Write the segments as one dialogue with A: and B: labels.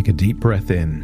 A: Take a deep breath in.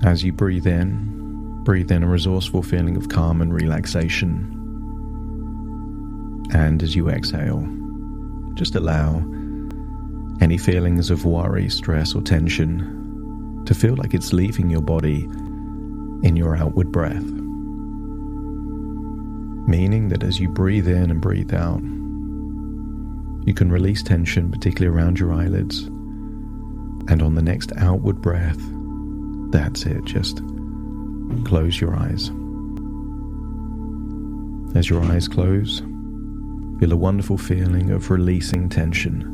A: As you breathe in a resourceful feeling of calm and relaxation. And as you exhale, just allow any feelings of worry, stress, or tension to feel like it's leaving your body in your outward breath. Meaning that as you breathe in and breathe out, you can release tension, particularly around your eyelids. And on the next outward breath, that's it, just close your eyes. As your eyes close, feel a wonderful feeling of releasing tension.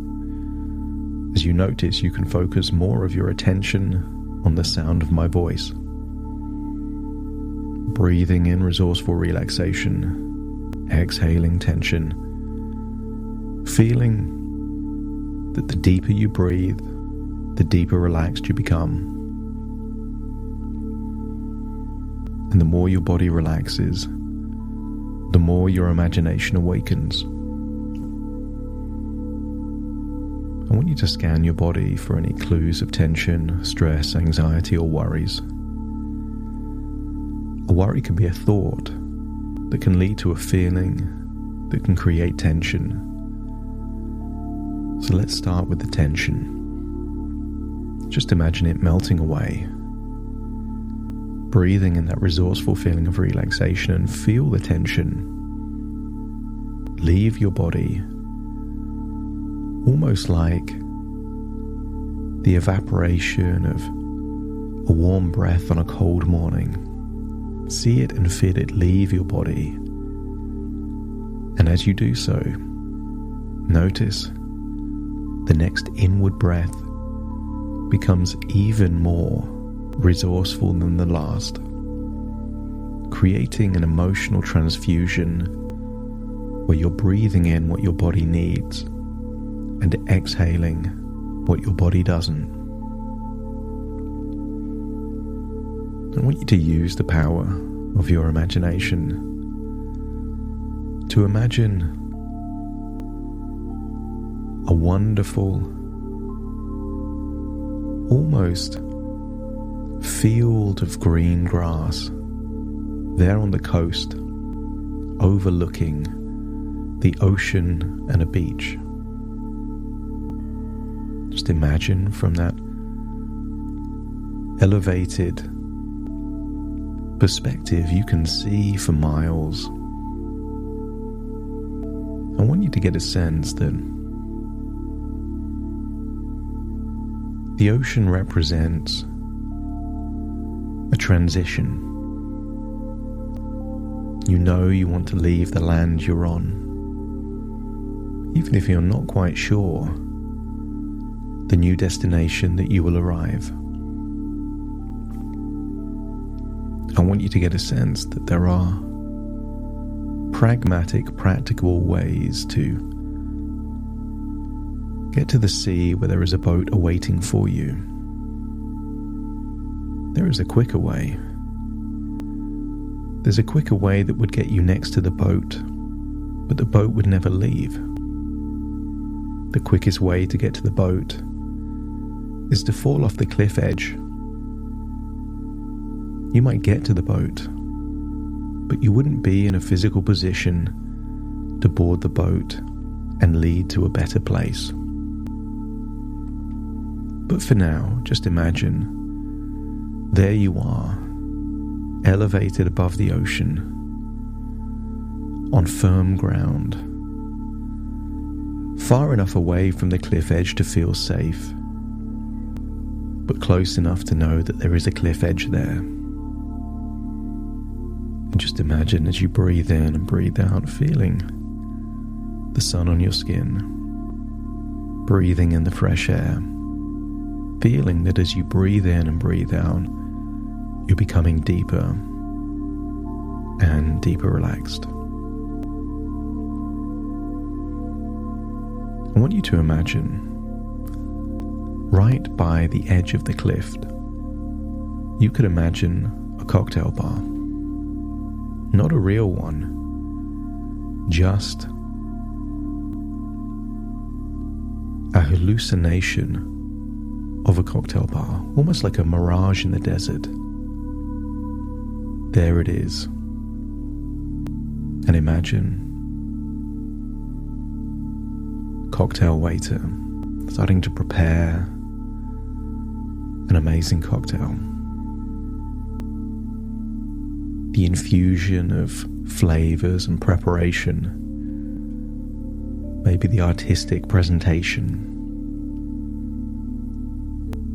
A: As you notice, you can focus more of your attention on the sound of my voice. Breathing in resourceful relaxation, exhaling tension, feeling that the deeper you breathe, the deeper relaxed you become. And the more your body relaxes, the more your imagination awakens. I want you to scan your body for any clues of tension, stress, anxiety, or worries. A worry can be a thought that can lead to a feeling that can create tension. So let's start with the tension. Just imagine it melting away. Breathing in that resourceful feeling of relaxation and feel the tension leave your body, almost like the evaporation of a warm breath on a cold morning. See it and feel it leave your body. And as you do so, notice the next inward breath becomes even more resourceful than the last, creating an emotional transfusion where you're breathing in what your body needs and exhaling what your body doesn't. I want you to use the power of your imagination to imagine a wonderful, almost field of green grass there on the coast, overlooking the ocean and a beach. Just imagine from that elevated perspective you can see for miles. I want you to get a sense that the ocean represents a transition. You know you want to leave the land you're on, even if you're not quite sure the new destination that you will arrive. I want you to get a sense that there are pragmatic, practical ways to get to the sea where there is a boat awaiting for you. There is a quicker way. There's a quicker way that would get you next to the boat, but the boat would never leave. The quickest way to get to the boat is to fall off the cliff edge. You might get to the boat, but you wouldn't be in a physical position to board the boat and lead to a better place. But for now, just imagine there you are, elevated above the ocean, on firm ground, far enough away from the cliff edge to feel safe, but close enough to know that there is a cliff edge there. And just imagine as you breathe in and breathe out, feeling the sun on your skin, breathing in the fresh air, feeling that as you breathe in and breathe out, you're becoming deeper and deeper relaxed. I want you to imagine right by the edge of the cliff, you could imagine a cocktail bar. Not a real one, just a hallucination of a cocktail bar, almost like a mirage in the desert. There it is. And imagine cocktail waiter starting to prepare an amazing cocktail. The infusion of flavors and preparation, maybe the artistic presentation.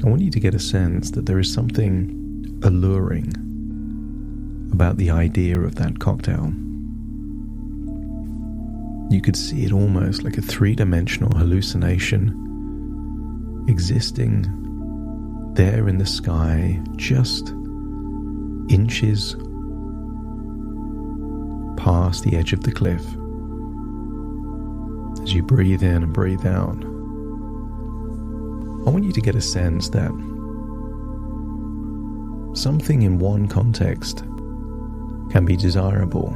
A: I want you to get a sense that there is something alluring about the idea of that cocktail. You could see it almost like a three-dimensional hallucination existing there in the sky, just inches past the edge of the cliff. As you breathe in and breathe out, I want you to get a sense that something in one context can be desirable,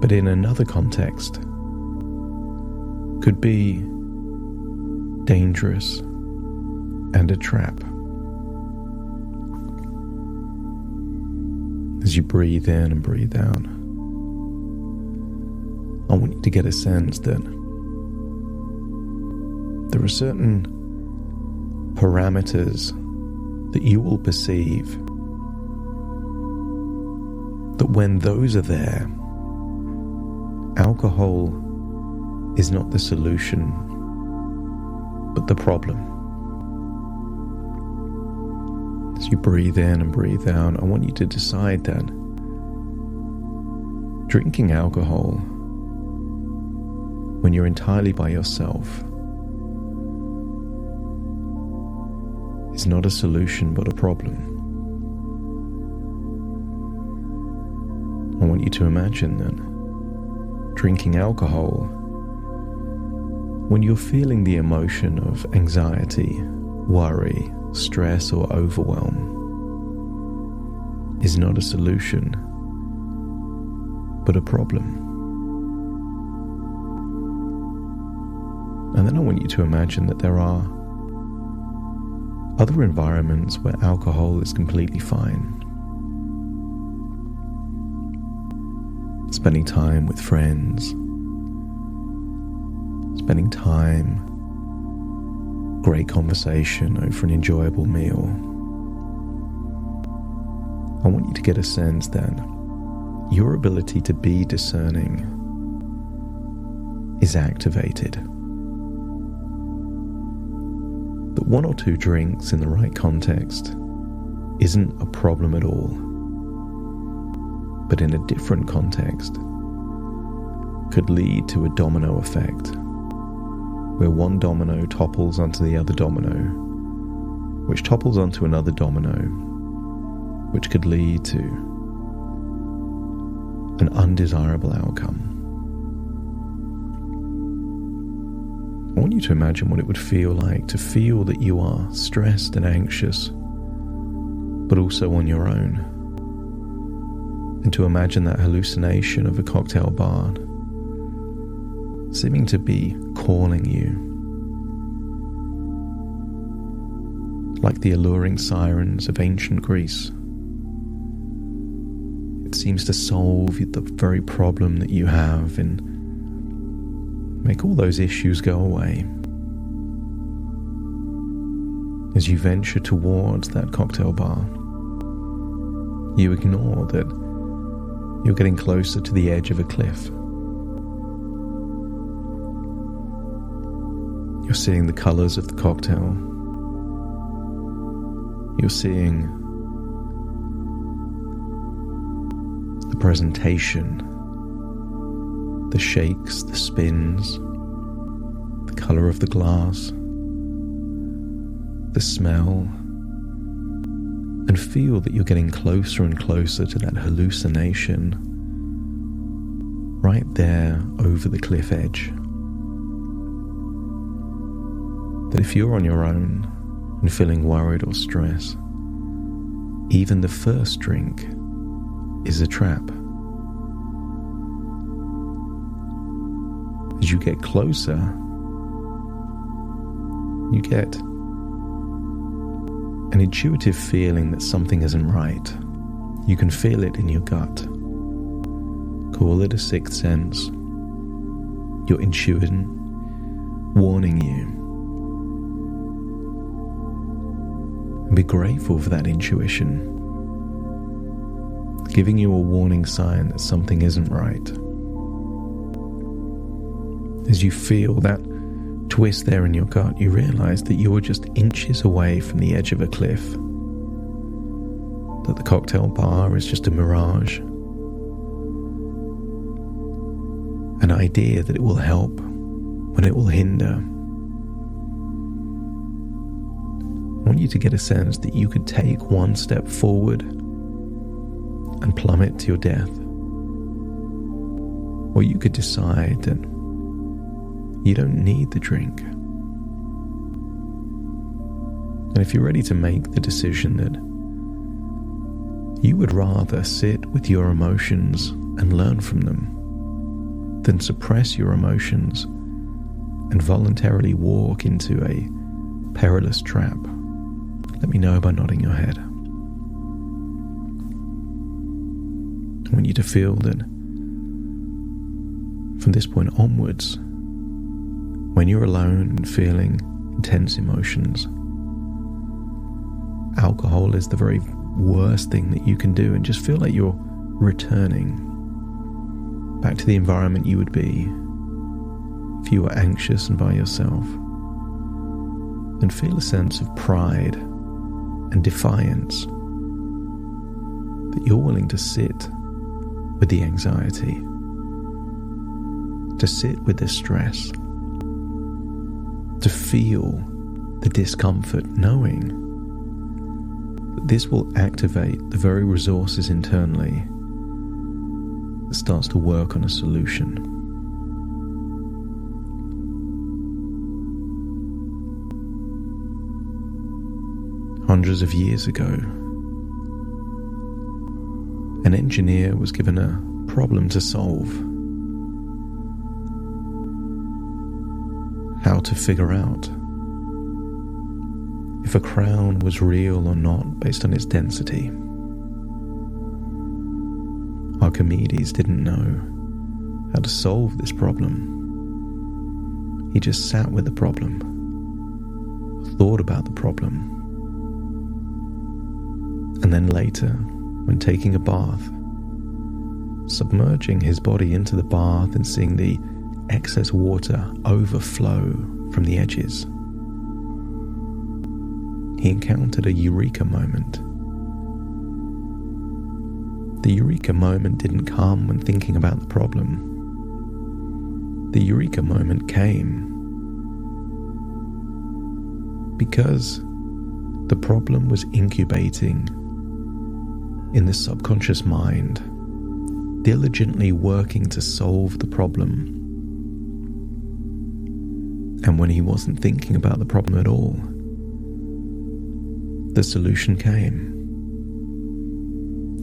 A: but in another context could be dangerous and a trap. As you breathe in and breathe out, I want you to get a sense that there are certain parameters that you will perceive that when those are there, alcohol is not the solution, but the problem. As you breathe in and breathe out, I want you to decide that drinking alcohol when you're entirely by yourself is not a solution, but a problem. I want you to imagine that drinking alcohol when you're feeling the emotion of anxiety, worry, stress, or overwhelm is not a solution, but a problem. And then I want you to imagine that there are other environments where alcohol is completely fine. Spending time with friends, spending time, great conversation over an enjoyable meal. I want you to get a sense that your ability to be discerning is activated. That one or two drinks in the right context isn't a problem at all, but in a different context could lead to a domino effect, where one domino topples onto the other domino, which topples onto another domino, which could lead to an undesirable outcome. I want you to imagine what it would feel like to feel that you are stressed and anxious, but also on your own. And to imagine that hallucination of a cocktail bar seeming to be calling you, like the alluring sirens of ancient Greece. It seems to solve the very problem that you have and make all those issues go away. As you venture towards that cocktail bar, you ignore that you're getting closer to the edge of a cliff. You're seeing the colors of the cocktail. You're seeing the presentation, the shakes, the spins, the color of the glass, the smell, and feel that you're getting closer and closer to that hallucination right there over the cliff edge. That if you're on your own and feeling worried or stressed, even the first drink is a trap. As you get closer, You get an intuitive feeling that something isn't right. You can feel it in your gut. Call it a sixth sense. Your intuition warning you. And be grateful for that intuition, giving you a warning sign that something isn't right. As you feel that twist there in your gut, you realize that you are just inches away from the edge of a cliff, that the cocktail bar is just a mirage, an idea that it will help when it will hinder. I want you to get a sense that you could take one step forward and plummet to your death, or you could decide that you don't need the drink. And if you're ready to make the decision that you would rather sit with your emotions and learn from them than suppress your emotions and voluntarily walk into a perilous trap, let me know by nodding your head. I want you to feel that from this point onwards, when you're alone and feeling intense emotions, alcohol is the very worst thing that you can do, and just feel like you're returning back to the environment you would be if you were anxious and by yourself. And feel a sense of pride and defiance that you're willing to sit with the anxiety, to sit with the stress, to feel the discomfort, knowing that this will activate the very resources internally that starts to work on a solution. Hundreds of years ago, an engineer was given a problem to solve. How to figure out if a crown was real or not based on its density. Archimedes didn't know how to solve this problem. He just sat with the problem, thought about the problem, and then later, when taking a bath, submerging his body into the bath and seeing the excess water overflow from the edges, he encountered a eureka moment. The eureka moment didn't come when thinking about the problem. The eureka moment came because the problem was incubating in the subconscious mind, diligently working to solve the problem. And when he wasn't thinking about the problem at all, the solution came.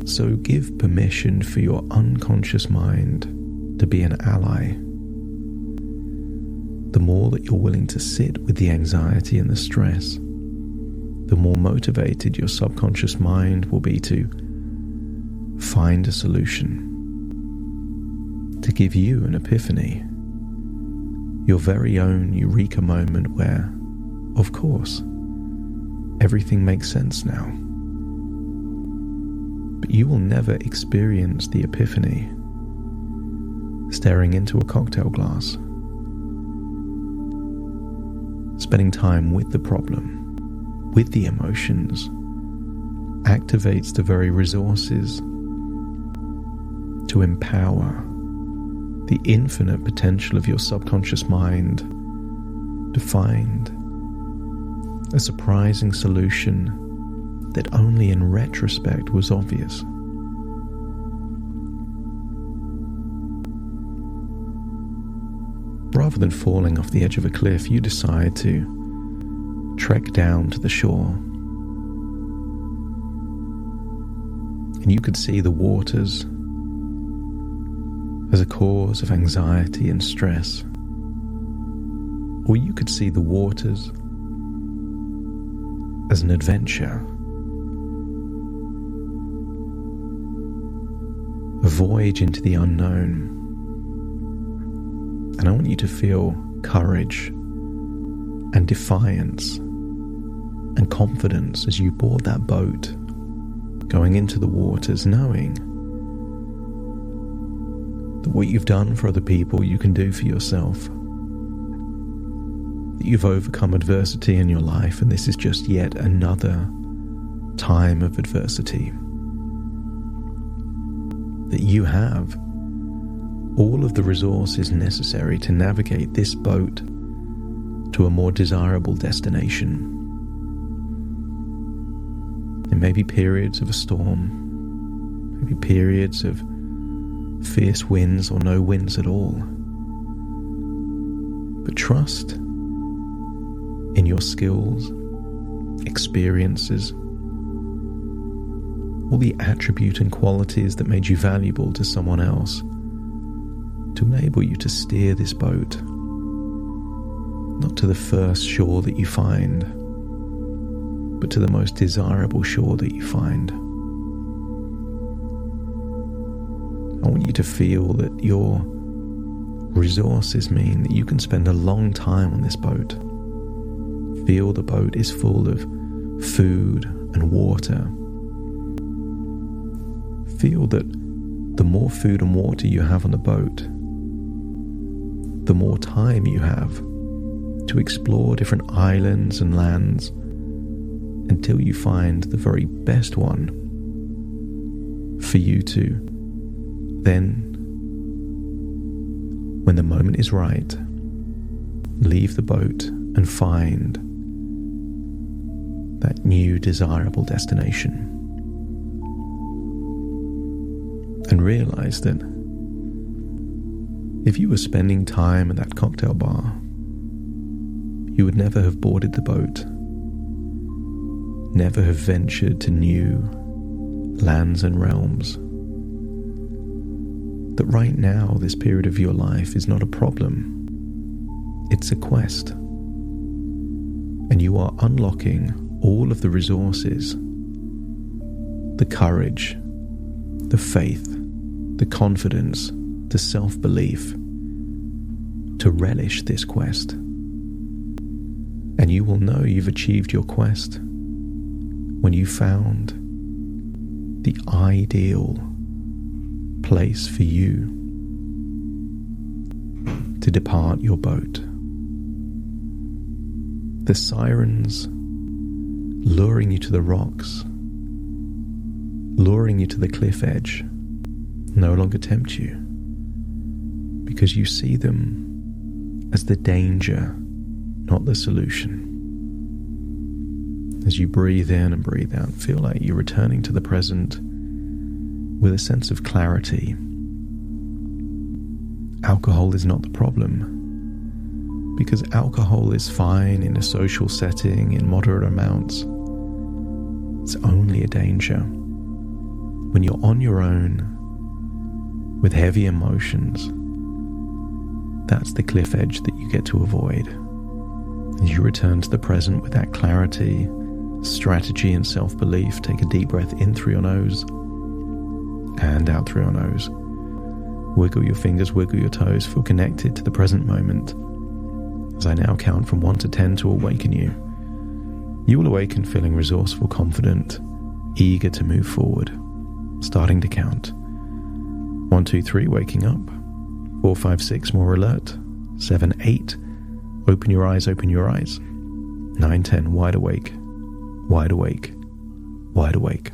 A: So give permission for your unconscious mind to be an ally. The more that you're willing to sit with the anxiety and the stress, the more motivated your subconscious mind will be to find a solution, to give you an epiphany, your very own eureka moment where, of course, everything makes sense now. But you will never experience the epiphany staring into a cocktail glass, spending time with the problem, with the emotions, activates the very resources to empower the infinite potential of your subconscious mind to find a surprising solution that only in retrospect was obvious. Rather than falling off the edge of a cliff, you decide to trek down to the shore. And you could see the waters as a cause of anxiety and stress. Or you could see the waters as an adventure. A voyage into the unknown. And I want you to feel courage and defiance and confidence as you board that boat, going into the waters, knowing that what you've done for other people you can do for yourself. That you've overcome adversity in your life, and this is just yet another time of adversity. That you have all of the resources necessary to navigate this boat to a more desirable destination. There may be periods of a storm, maybe periods of fierce winds or no winds at all. But trust in your skills, experiences, all the attribute and qualities that made you valuable to someone else to enable you to steer this boat, not to the first shore that you find, but to the most desirable shore that you find. I want you to feel that your resources mean that you can spend a long time on this boat. Feel the boat is full of food and water. Feel that the more food and water you have on the boat, the more time you have to explore different islands and lands until you find the very best one for you to then, when the moment is right, leave the boat and find that new desirable destination. And realize that if you were spending time at that cocktail bar, you would never have boarded the boat, never have ventured to new lands and realms. That right now, this period of your life is not a problem. It's a quest. And you are unlocking all of the resources, the courage, the faith, the confidence, the self-belief to relish this quest. And you will know you've achieved your quest when you found the ideal place for you to depart your boat. The sirens luring you to the rocks, luring you to the cliff edge, no longer tempt you because you see them as the danger, not the solution. As you breathe in and breathe out, feel like you're returning to the present with a sense of clarity. Alcohol is not the problem, because alcohol is fine in a social setting in moderate amounts. It's only a danger when you're on your own with heavy emotions. That's the cliff edge that you get to avoid. As you return to the present with that clarity, strategy, and self-belief, take a deep breath in through your nose and out through your nose. Wiggle your fingers, wiggle your toes, feel connected to the present moment. As I now count from 1 to 10 to awaken you, you will awaken feeling resourceful, confident, eager to move forward. Starting to count. 1, 2, 3, waking up. 4, 5, 6, more alert. 7, 8, open your eyes, open your eyes. 9, 10, wide awake, wide awake, wide awake.